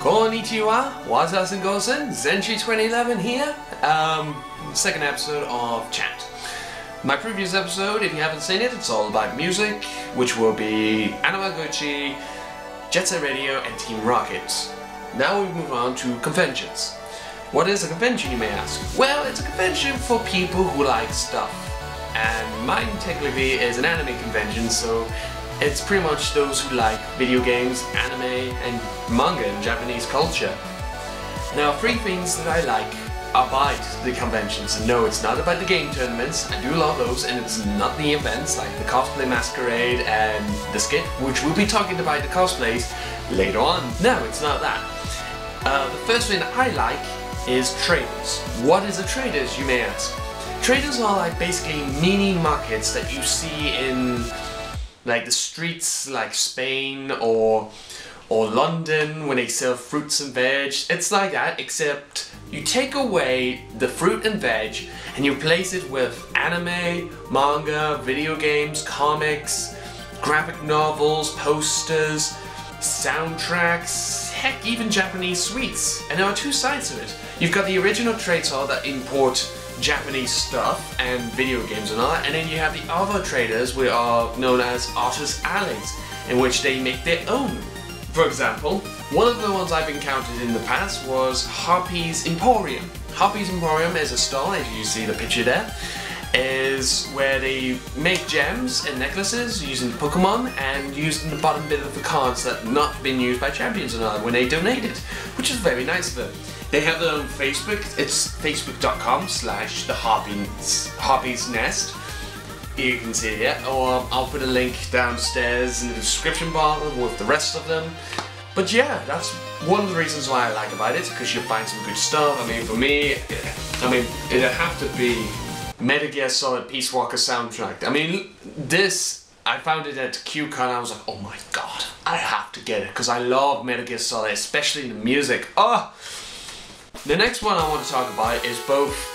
Konnichiwa, Wazasan Gosen, Zenshi 2011 here, second episode of Chat. My previous episode, if you haven't seen it, it's all about music, which will be Anamaguchi, Jet Set Radio and Team Rocket. Now we move on to conventions. What is a convention, you may ask? Well, it's a convention for people who like stuff. And mine technically is an anime convention, so it's pretty much those who like video games, anime, and manga and Japanese culture. Now, three things that I like about the conventions. And no, it's not about the game tournaments, I do love those, and it's not the events like the Cosplay Masquerade and the Skit, which we'll be talking about the cosplays later on. No, it's not that. The first thing I like is traders. What is a traders, you may ask? Traders are like basically mini markets that you see in like the streets like Spain or London when they sell fruits and veg. It's like that, except you take away the fruit and veg and you replace it with anime, manga, video games, comics, graphic novels, posters, soundtracks, heck, even Japanese sweets. And there are two sides to it. You've got the original trade hall that import Japanese stuff and video games and all that, and then you have the other traders which are known as artist alleys, in which they make their own. For example, one of the ones I've encountered in the past was Harpies Emporium. Harpies Emporium is a stall, as you see the picture there, is where they make gems and necklaces using Pokemon and using the bottom bit of the cards that not been used by champions and all that when they donate it, which is very nice of them. They have their own Facebook. It's facebook.com/the Harpies Nest. You can see it here, or I'll put a link downstairs in the description bar with the rest of them. But yeah, that's one of the reasons why I like about it, because you'll find some good stuff. I mean, for me, it'd have to be Metal Gear Solid Peace Walker soundtrack. I mean, this, I found it at QCon, I was like, oh my god, I have to get it, because I love Metal Gear Solid, especially the music. Oh! The next one I want to talk about is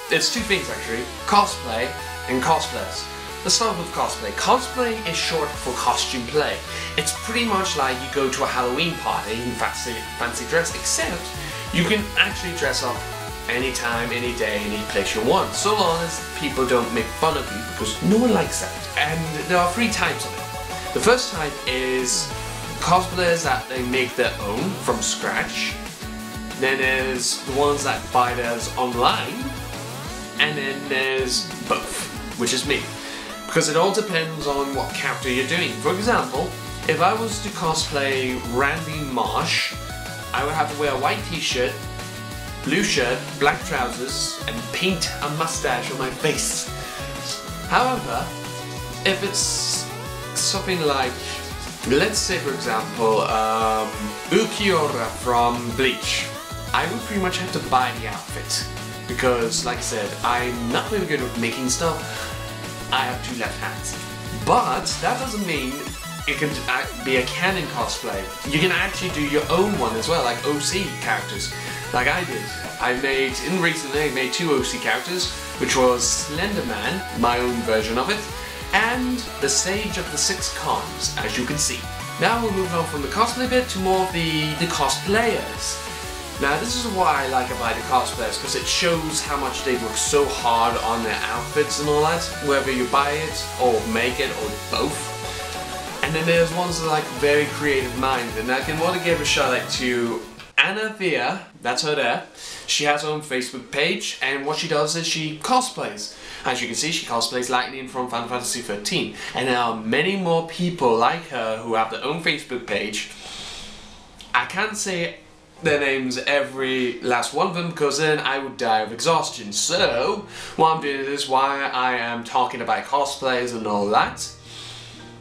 it's two things actually, cosplay and cosplayers. Let's start with cosplay. Cosplay is short for costume play. It's pretty much like you go to a Halloween party in fancy dress, except you can actually dress up anytime, any day, any place you want, so long as people don't make fun of you, because no one likes that. And there are three types of it. The first type is cosplayers that they make their own from scratch. Then there's the ones that buy theirs online, and then there's both, which is me. Because it all depends on what character you're doing. For example, if I was to cosplay Randy Marsh, I would have to wear a white t-shirt, blue shirt, black trousers, and paint a mustache on my face. However, if it's something like, let's say for example, Ukiura from Bleach, I would pretty much have to buy the outfit, because like I said, I'm not really good at making stuff. I have two left hands. But that doesn't mean it can be a canon cosplay. You can actually do your own one as well, like OC characters, like I did. Recently I made two OC characters, which was Slender Man, my own version of it, and the Sage of the Six Cons, as you can see. Now we'll move on from the cosplay bit to more of the cosplayers. Now this is what I like about the cosplayers, because it shows how much they work so hard on their outfits and all that, whether you buy it or make it or both. And then there's ones that are like very creative minded, and I can want to give a shout out to Anna Via, that's her there. She has her own Facebook page, and what she does is she cosplays. As you can see, she cosplays Lightning from Final Fantasy XIII, and there are many more people like her who have their own Facebook page. I can't say their names every last one of them, because then I would die of exhaustion. So what I'm doing is why I am talking about cosplays and all that.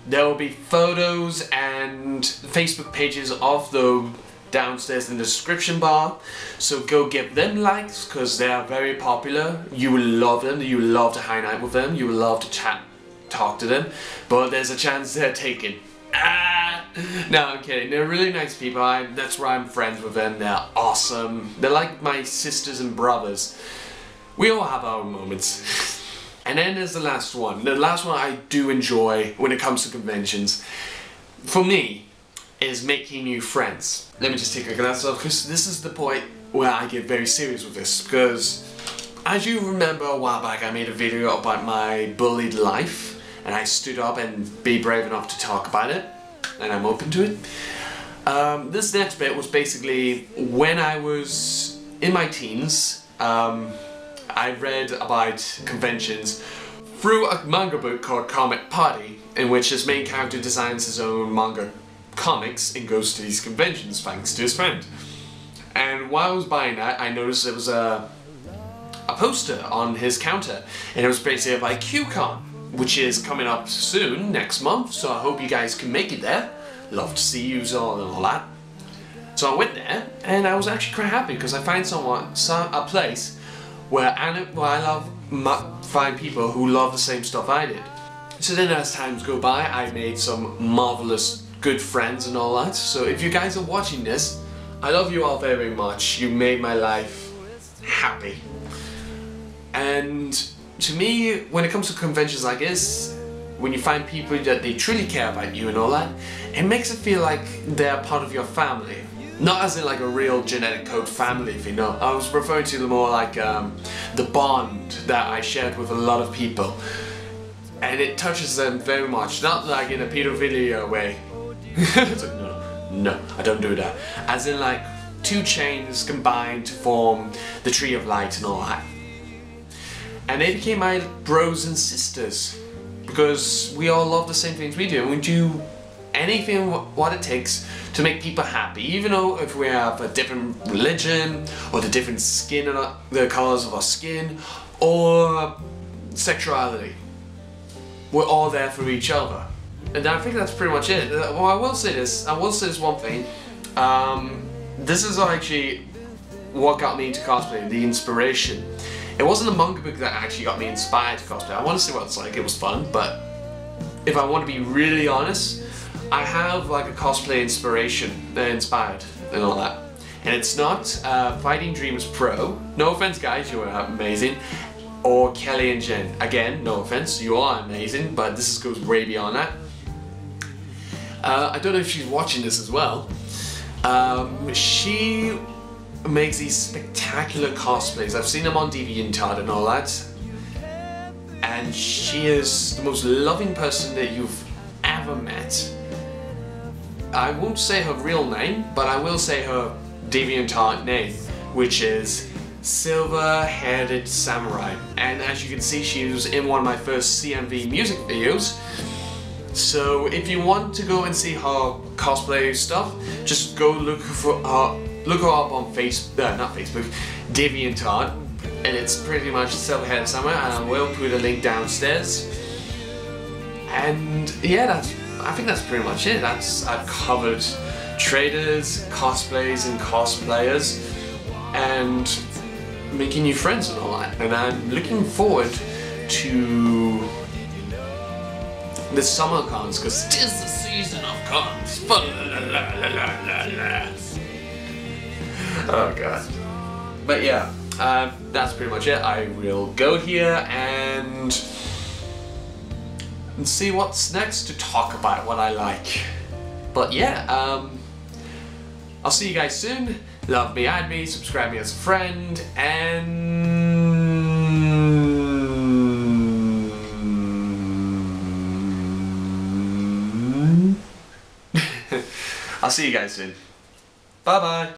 There will be photos and Facebook pages of them downstairs in the description bar, so go give them likes, because they are very popular. You will love them, you will love to hang out with them, you will love to talk to them, but there's a chance they're taken. No, I'm kidding. They're really nice people. That's why I'm friends with them. They're awesome. They're like my sisters and brothers. We all have our moments. And then there's the last one. The last one I do enjoy when it comes to conventions. For me, is making new friends. Let me just take a glance off, because this is the point where I get very serious with this, because as you remember a while back I made a video about my bullied life, and I stood up and be brave enough to talk about it, and I'm open to it. This next bit was basically when I was in my teens. I read about conventions through a manga book called Comic Party, in which his main character designs his own manga comics and goes to these conventions thanks to his friend. And while I was buying that, I noticed there was a poster on his counter, and it was basically about QCon, which is coming up soon, next month, so I hope you guys can make it there. Love to see you all and all that. So I went there, and I was actually quite happy because I find a place where I find people who love the same stuff I did. So then as times go by, I made some marvelous good friends and all that. So if you guys are watching this, I love you all very, very much. You made my life happy. And to me, when it comes to conventions like this, when you find people that they truly care about you and all that, it makes it feel like they're part of your family. Not as in like a real genetic code family, if you know. I was referring to the more like the bond that I shared with a lot of people. And it touches them very much, not like in a pedophilia way. It's like, no, I don't do that. As in like two chains combined to form the tree of light and all that. And they became my bros and sisters, because we all love the same things we do, and we do anything what it takes to make people happy, even though if we have a different religion, or the different skin and the colors of our skin, or sexuality. We're all there for each other. And I think that's pretty much it. Well, I will say this one thing. This is actually what got me into cosplay, the inspiration. It wasn't the manga book that actually got me inspired to cosplay. I want to see what it's like, it was fun, but if I want to be really honest, I have like a cosplay inspiration, inspired and all that. And it's not Fighting Dreams Pro, no offense guys, you are amazing, or Kelly and Jen. Again, no offense, you are amazing, but this goes way beyond that. I don't know if she's watching this as well. She makes these spectacular cosplays. I've seen them on DeviantArt and all that. And she is the most loving person that you've ever met. I won't say her real name, but I will say her DeviantArt name, which is Silver-Headed Samurai. And as you can see, she was in one of my first CMV music videos. So if you want to go and see her cosplay stuff, just go look her up on not Facebook, DeviantArt, and it's pretty much Silver-Headed Samurai, and I will put a link downstairs. And yeah, I think that's pretty much it. I've covered traders, cosplays and cosplayers, and making new friends and all that. And I'm looking forward to the summer cons, because it is the season of cons. Oh god. But yeah, that's pretty much it. I will go here and see what's next to talk about what I like. But yeah, I'll see you guys soon. Love me, add me, subscribe me as a friend, and I'll see you guys soon. Bye bye.